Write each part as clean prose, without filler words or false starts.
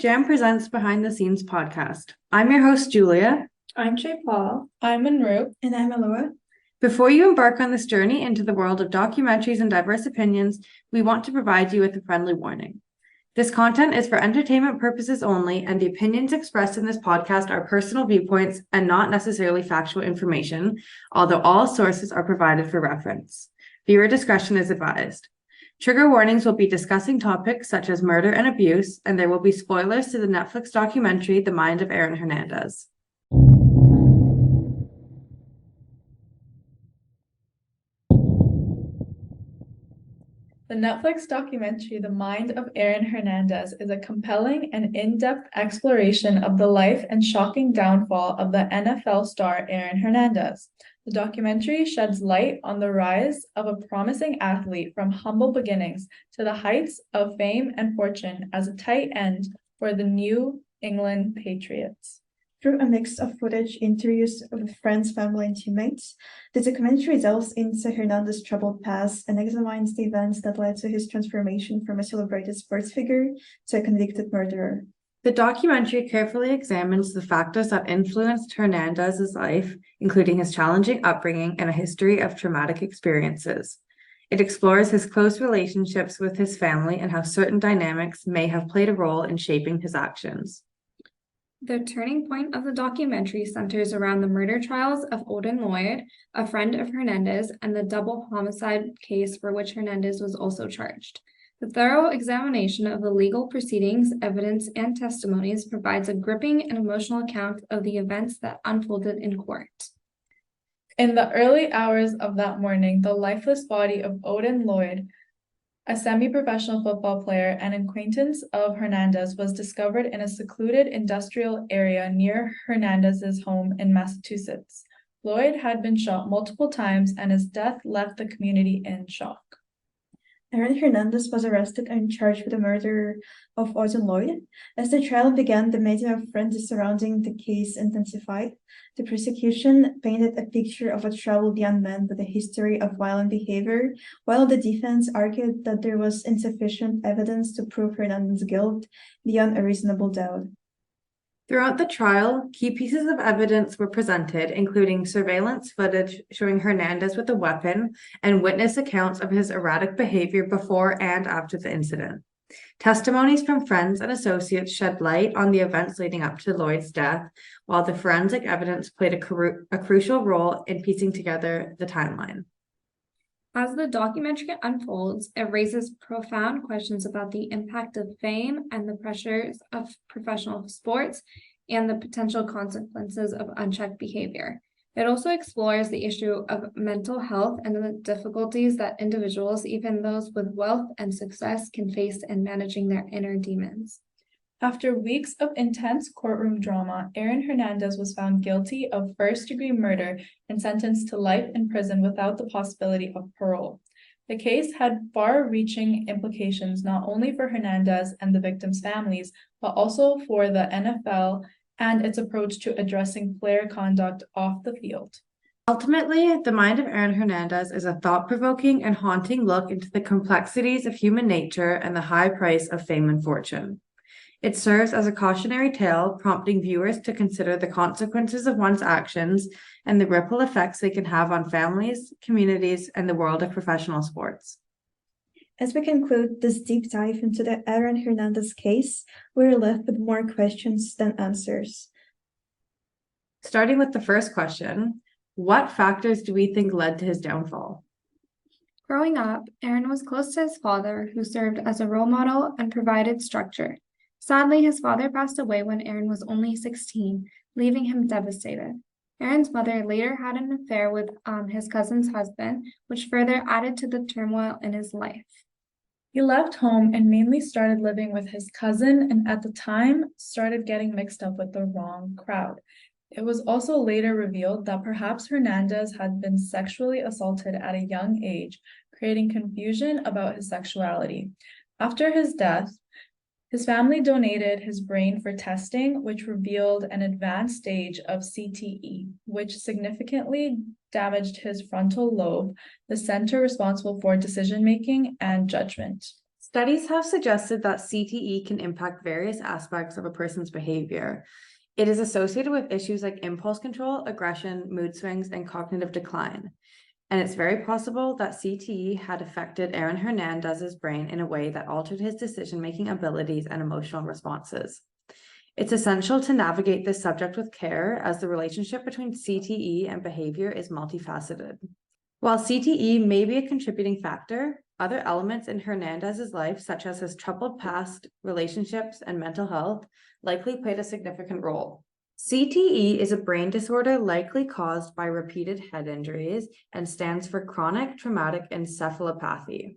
Jam Presents Behind the Scenes podcast. I'm your host, Julia. I'm Jay Paul. I'm Manru. And I'm Alora. Before you embark on this journey into the world of documentaries and diverse opinions, we want to provide you with a friendly warning. This content is for entertainment purposes only, and the opinions expressed in this podcast are personal viewpoints and not necessarily factual information, although all sources are provided for reference. Viewer discretion is advised. Trigger warnings will be discussing topics such as murder and abuse, and there will be spoilers to the Netflix documentary The Mind of Aaron Hernandez. The Netflix documentary The Mind of Aaron Hernandez is a compelling and in-depth exploration of the life and shocking downfall of the NFL star Aaron Hernandez. The documentary sheds light on the rise of a promising athlete from humble beginnings to the heights of fame and fortune as a tight end for the New England Patriots. Through a mix of footage, interviews with friends, family, and teammates, the documentary delves into Hernandez's troubled past and examines the events that led to his transformation from a celebrated sports figure to a convicted murderer. The documentary carefully examines the factors that influenced Hernandez's life, including his challenging upbringing and a history of traumatic experiences. It explores his close relationships with his family and how certain dynamics may have played a role in shaping his actions. The turning point of the documentary centers around the murder trials of Odin Lloyd, a friend of Hernandez, and the double homicide case for which Hernandez was also charged. The thorough examination of the legal proceedings, evidence, and testimonies provides a gripping and emotional account of the events that unfolded in court. In the early hours of that morning, the lifeless body of Odin Lloyd, a semi-professional football player and acquaintance of Hernandez, was discovered in a secluded industrial area near Hernandez's home in Massachusetts. Lloyd had been shot multiple times, and his death left the community in shock. Aaron Hernandez was arrested and charged with the murder of Odin Lloyd. As the trial began, the media of frenzy surrounding the case intensified. The prosecution painted a picture of a troubled young man with a history of violent behavior, while the defense argued that there was insufficient evidence to prove Hernandez's guilt beyond a reasonable doubt. Throughout the trial, key pieces of evidence were presented, including surveillance footage showing Hernandez with a weapon and witness accounts of his erratic behavior before and after the incident. Testimonies from friends and associates shed light on the events leading up to Lloyd's death, while the forensic evidence played a crucial role in piecing together the timeline. As the documentary unfolds, it raises profound questions about the impact of fame and the pressures of professional sports and the potential consequences of unchecked behavior. It also explores the issue of mental health and the difficulties that individuals, even those with wealth and success, can face in managing their inner demons. After weeks of intense courtroom drama, Aaron Hernandez was found guilty of first-degree murder and sentenced to life in prison without the possibility of parole. The case had far-reaching implications not only for Hernandez and the victims' families, but also for the NFL and its approach to addressing player conduct off the field. Ultimately, The Mind of Aaron Hernandez is a thought-provoking and haunting look into the complexities of human nature and the high price of fame and fortune. It serves as a cautionary tale, prompting viewers to consider the consequences of one's actions and the ripple effects they can have on families, communities, and the world of professional sports. As we conclude this deep dive into the Aaron Hernandez case, we're left with more questions than answers. Starting with the first question, what factors do we think led to his downfall? Growing up, Aaron was close to his father, who served as a role model and provided structure. Sadly, his father passed away when Aaron was only 16, leaving him devastated. Aaron's mother later had an affair with his cousin's husband, which further added to the turmoil in his life. He left home and mainly started living with his cousin, and at the time started getting mixed up with the wrong crowd. It was also later revealed that perhaps Hernandez had been sexually assaulted at a young age, creating confusion about his sexuality. After his death, his family donated his brain for testing, which revealed an advanced stage of CTE, which significantly damaged his frontal lobe, the center responsible for decision-making and judgment. Studies have suggested that CTE can impact various aspects of a person's behavior. It is associated with issues like impulse control, aggression, mood swings, and cognitive decline. And it's very possible that CTE had affected Aaron Hernandez's brain in a way that altered his decision-making abilities and emotional responses. It's essential to navigate this subject with care, as the relationship between CTE and behavior is multifaceted. While CTE may be a contributing factor, other elements in Hernandez's life, such as his troubled past, relationships, and mental health, likely played a significant role. CTE is a brain disorder likely caused by repeated head injuries and stands for chronic traumatic encephalopathy.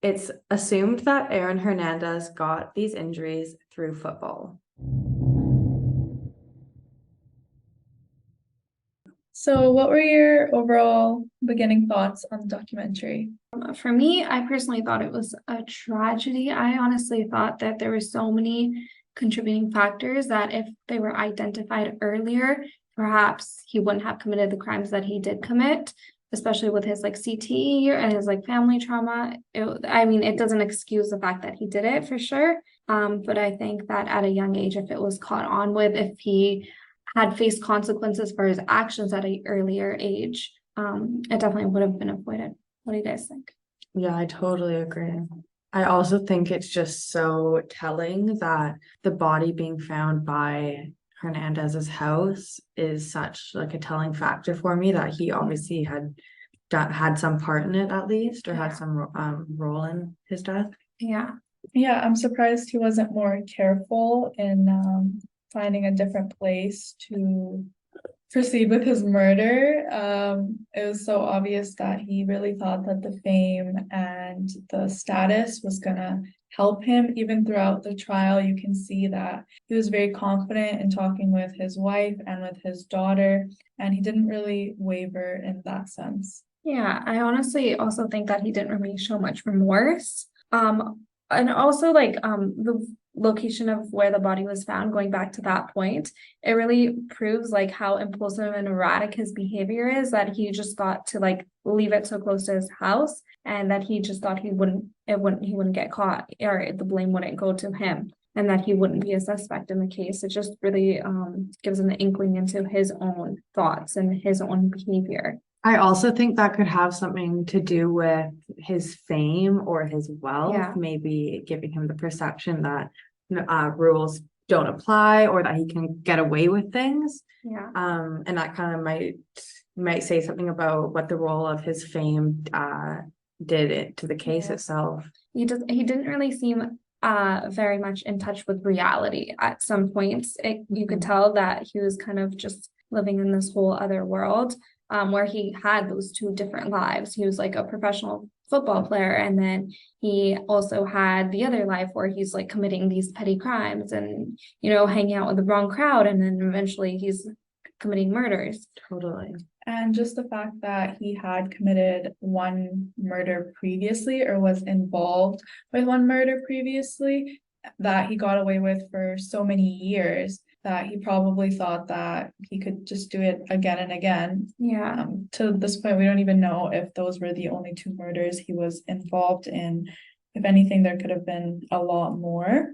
It's assumed that Aaron Hernandez got these injuries through football. So what were your overall beginning thoughts on the documentary? For me, I personally thought it was a tragedy. I honestly thought that there were so many contributing factors that if they were identified earlier, perhaps he wouldn't have committed the crimes that he did commit, especially with his like CTE and his like family trauma. It doesn't excuse the fact that he did it for sure. But I think that at a young age, if it was caught on with, if he had faced consequences for his actions at an earlier age, it definitely would have been avoided. What do you guys think? Yeah, I totally agree. I also think it's just so telling that the body being found by Hernandez's house is such like a telling factor for me, that he obviously had some part in it at least, or had some role in his death. Yeah, I'm surprised he wasn't more careful in finding a different place to proceed with his murder. It was so obvious that he really thought that the fame and the status was gonna help him. Even throughout the trial, you can see that he was very confident in talking with his wife and with his daughter, and he didn't really waver in that sense. Yeah, I honestly also think that he didn't really show much remorse. And also the location of where the body was found, going back to that point, it really proves like how impulsive and erratic his behavior is, that he just thought to like leave it so close to his house, and that he just thought he wouldn't get caught, or the blame wouldn't go to him, and that he wouldn't be a suspect in the case. It just really gives an inkling into his own thoughts and his own behavior. I also think that could have something to do with his fame or his wealth, maybe giving him the perception that rules don't apply, or that he can get away with things. And that kind of might say something about what the role of his fame did it to the case itself. He didn't really seem very much in touch with reality at some points. You could tell that he was kind of just living in this whole other world, where he had those two different lives. He was like a professional football player, and then he also had the other life where he's like committing these petty crimes and, hanging out with the wrong crowd, and then eventually he's committing murders. Totally. And just the fact that he had committed one murder previously, or was involved with one murder previously, that he got away with for so many years, that he probably thought that he could just do it again and again. To this point, we don't even know if those were the only two murders he was involved in. If anything, there could have been a lot more.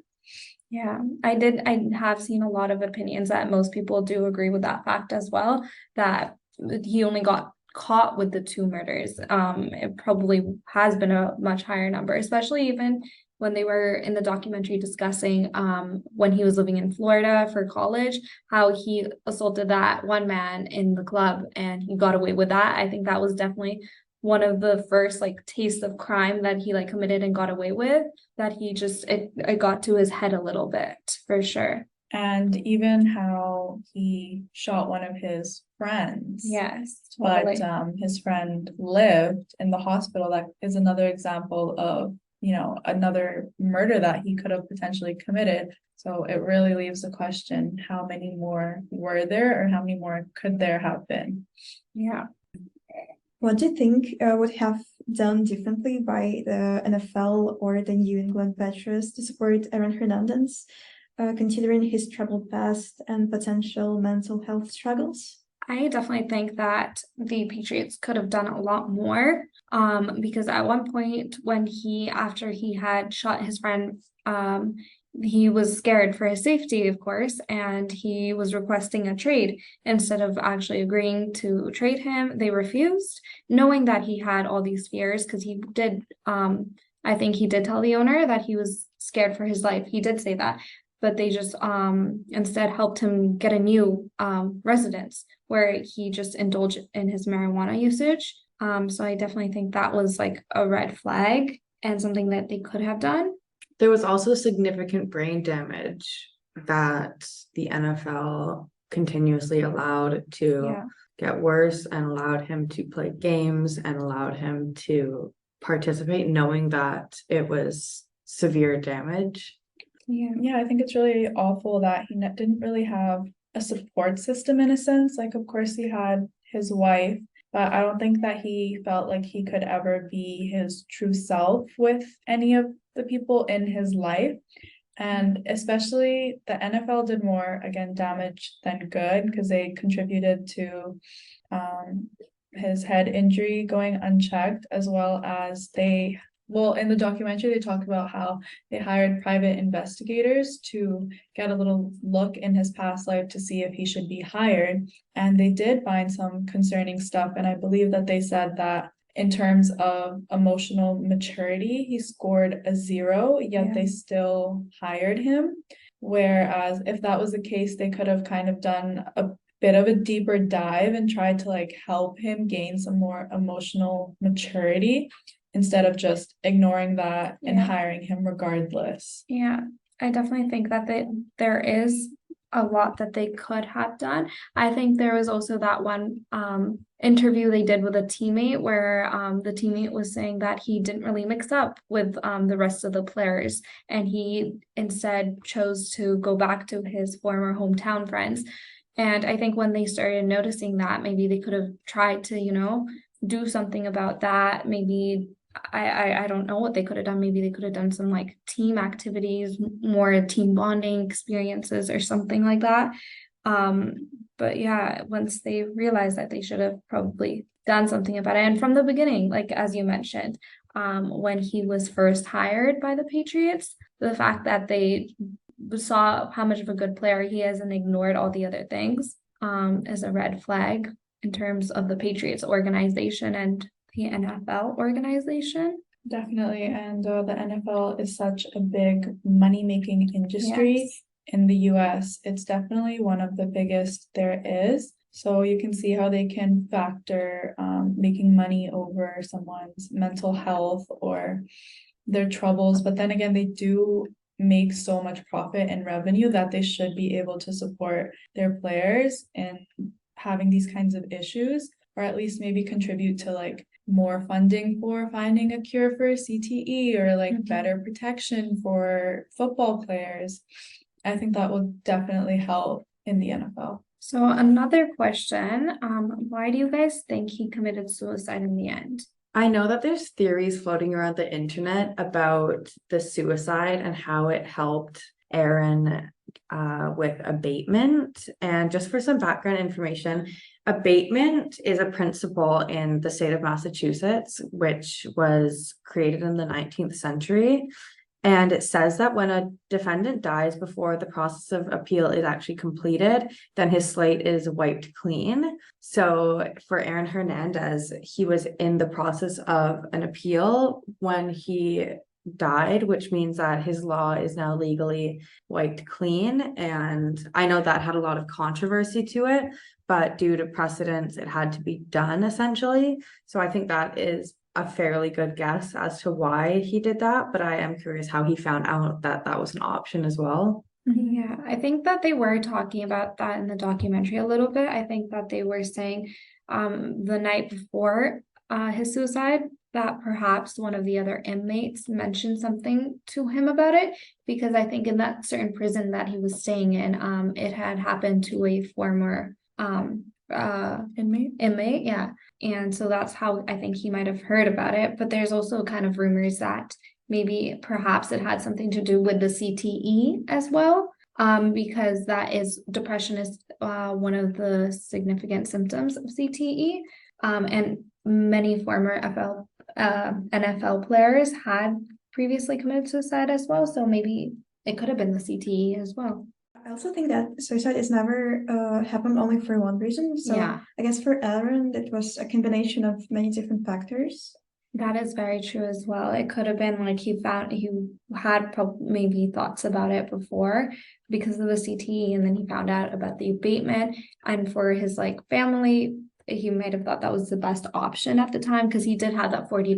I have seen a lot of opinions that most people do agree with that fact as well, that he only got caught with the two murders. It probably has been a much higher number, especially even when they were in the documentary discussing when he was living in Florida for college, how he assaulted that one man in the club and he got away with that. I think that was definitely one of the first like tastes of crime that he like committed and got away with, that he just it got to his head a little bit, for sure. And even how he shot one of his friends. Yes, totally. But his friend lived in the hospital. That is another example of, another murder that he could have potentially committed. So it really leaves the question, how many more were there, or how many more could there have been? What do you think would have done differently by the NFL or the New England Patriots to support Aaron Hernandez, considering his troubled past and potential mental health struggles? I definitely think that the Patriots could have done a lot more. Because at one point when after he had shot his friend, he was scared for his safety, of course, and he was requesting a trade. Instead of actually agreeing to trade him, they refused, knowing that he had all these fears, because he did, I think he did tell the owner that he was scared for his life. He did say that, but they just instead helped him get a new residence where he just indulged in his marijuana usage. So I definitely think that was like a red flag and something that they could have done. There was also significant brain damage that the NFL continuously allowed to get worse, and allowed him to play games and allowed him to participate, knowing that it was severe damage. Yeah, I think it's really awful that he didn't really have a support system in a sense. Like, of course, he had his wife, but I don't think that he felt like he could ever be his true self with any of the people in his life. And especially the NFL did more, again, damage than good, because they contributed to his head injury going unchecked, as well as in the documentary, they talk about how they hired private investigators to get a little look in his past life to see if he should be hired. And they did find some concerning stuff. And I believe that they said that in terms of emotional maturity, he scored a 0, yet they still hired him. Whereas if that was the case, they could have kind of done a bit of a deeper dive and tried to like help him gain some more emotional maturity, instead of just ignoring that and hiring him regardless. Yeah, I definitely think that there is a lot that they could have done. I think there was also that one interview they did with a teammate where the teammate was saying that he didn't really mix up with the rest of the players, and he instead chose to go back to his former hometown friends. And I think when they started noticing that, maybe they could have tried to, do something about that. Maybe I don't know what they could have done. Maybe they could have done some like team activities, more team bonding experiences or something like that. But yeah, once they realized that, they should have probably done something about it. And from the beginning, like as you mentioned, when he was first hired by the Patriots, the fact that they saw how much of a good player he is and ignored all the other things is a red flag in terms of the Patriots organization and the NFL organization. Definitely. And the NFL is such a big money-making industry in the US. It's definitely one of the biggest there is. So you can see how they can factor making money over someone's mental health or their troubles. But then again, they do make so much profit and revenue that they should be able to support their players in having these kinds of issues, or at least maybe contribute to like more funding for finding a cure for CTE, or like better protection for football players. I think that will definitely help in the NFL. So another question, why do you guys think he committed suicide in the end? I know that there's theories floating around the internet about the suicide and how it helped Aaron with abatement. And just for some background information, abatement is a principle in the state of Massachusetts, which was created in the 19th century. And it says that when a defendant dies before the process of appeal is actually completed, then his slate is wiped clean. So for Aaron Hernandez, he was in the process of an appeal when he died, which means that his law is now legally wiped clean. And I know that had a lot of controversy to it, but due to precedence, it had to be done essentially. So I think that is a fairly good guess as to why he did that, but I am curious how he found out that that was an option as well. Yeah, I think that they were talking about that in the documentary a little bit. I think that they were saying the night before his suicide that perhaps one of the other inmates mentioned something to him about it, because I think in that certain prison that he was staying in, it had happened to a former inmate, yeah. And so that's how I think he might have heard about it. But there's also kind of rumors that maybe perhaps it had something to do with the CTE as well. because depression is one of the significant symptoms of CTE. And many former NFL players had previously committed suicide as well. So maybe it could have been the CTE as well. I also think that suicide is never happened only for one reason. So Yeah. I guess for Aaron, it was a combination of many different factors. That is very true as well. It could have been like he had maybe thoughts about it before because of the CTE, and then he found out about the abatement. And for his like family, he might have thought that was the best option at the time because he did have that $40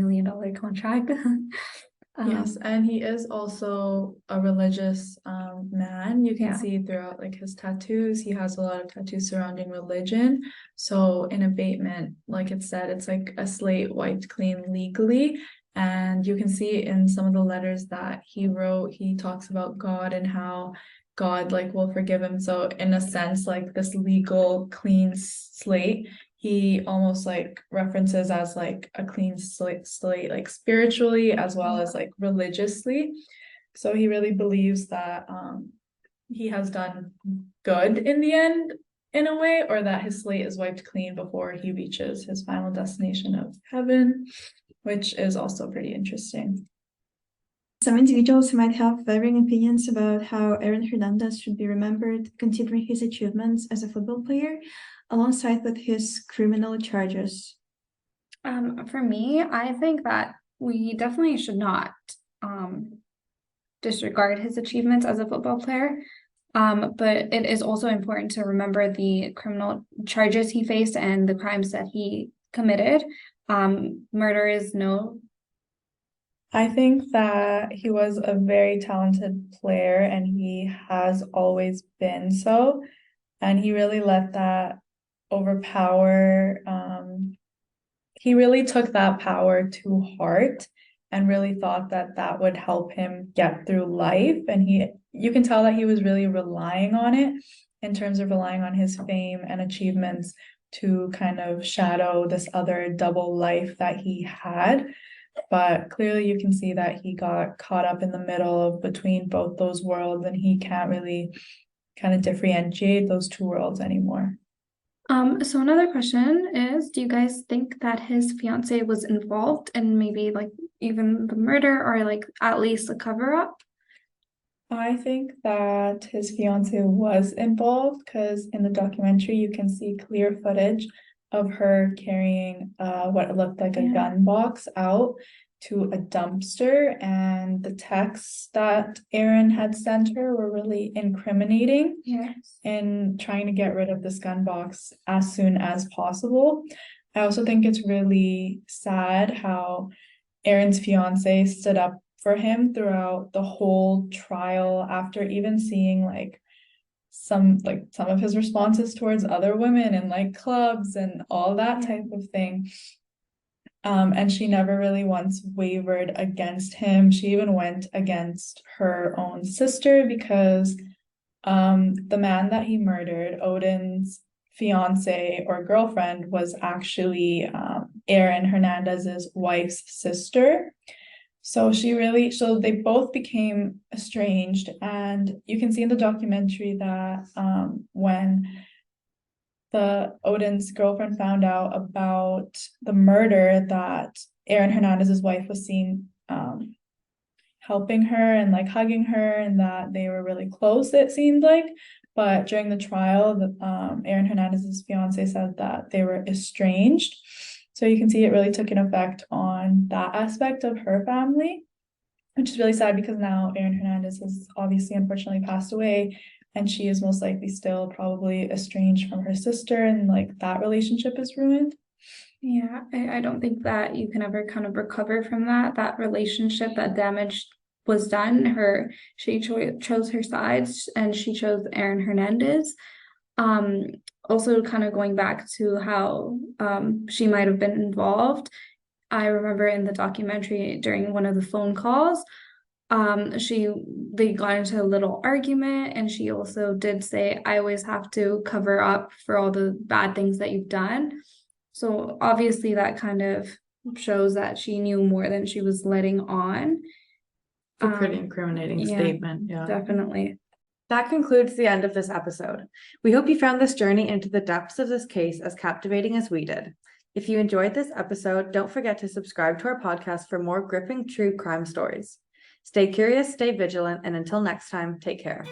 million contract. Yes, and he is also a religious man. You can Yeah. see throughout like his tattoos, he has a lot of tattoos surrounding religion. So in abatement, like it said, it's like a slate wiped clean legally. And you can see in some of the letters that he wrote, he talks about God and how God like will forgive him. So in a sense, like this legal clean slate, he almost like references as like a clean slate like spiritually as well as like religiously. So he really believes that he has done good in the end in a way, or that his slate is wiped clean before he reaches his final destination of heaven, which is also pretty interesting. Some individuals might have varying opinions about how Aaron Hernandez should be remembered, considering his achievements as a football player, alongside with his criminal charges. For me, I think that we definitely should not disregard his achievements as a football player. But it is also important to remember the criminal charges he faced and the crimes that he committed. Murder is no. I think that he was a very talented player and he has always been so. And he really let that overpower. He really took that power to heart and really thought that that would help him get through life. And you can tell that he was really relying on it in terms of relying on his fame and achievements to kind of shadow this other double life that he had. But clearly you can see that he got caught up in the middle of between both those worlds, and he can't really kind of differentiate those two worlds anymore. So another question is, do you guys think that his fiance was involved in maybe like even the murder or like at least a cover-up? I think that his fiance was involved because in the documentary you can see clear footage of her carrying what looked like a gun box out to a dumpster, and the texts that Aaron had sent her were really incriminating in trying to get rid of this gun box as soon as possible. I also think it's really sad how Aaron's fiance stood up for him throughout the whole trial after even seeing like some of his responses towards other women in like clubs and all that type of thing. And she never really once wavered against him. She even went against her own sister because the man that he murdered, Odin's fiance or girlfriend, was actually Aaron Hernandez's wife's sister. So they both became estranged, and you can see in the documentary that when the Odin's girlfriend found out about the murder, that Aaron Hernandez's wife was seen helping her and like hugging her, and that they were really close, it seemed like. But during the trial, Aaron Hernandez's fiance said that they were estranged. So you can see it really took an effect on that aspect of her family, which is really sad because now Aaron Hernandez has obviously unfortunately passed away, and she is most likely still probably estranged from her sister, and like that relationship is ruined. Yeah, I don't think that you can ever kind of recover from that relationship. That damage was done. She chose her sides, and she chose Aaron Hernandez. Also kind of going back to how she might have been involved. I remember in the documentary during one of the phone calls, they got into a little argument, and she also did say, I always have to cover up for all the bad things that you've done. So obviously that kind of shows that she knew more than she was letting on. a pretty incriminating yeah. statement. Yeah. Definitely. That concludes the end of this episode. We hope you found this journey into the depths of this case as captivating as we did. If you enjoyed this episode, don't forget to subscribe to our podcast for more gripping true crime stories. Stay curious, stay vigilant, and until next time, take care.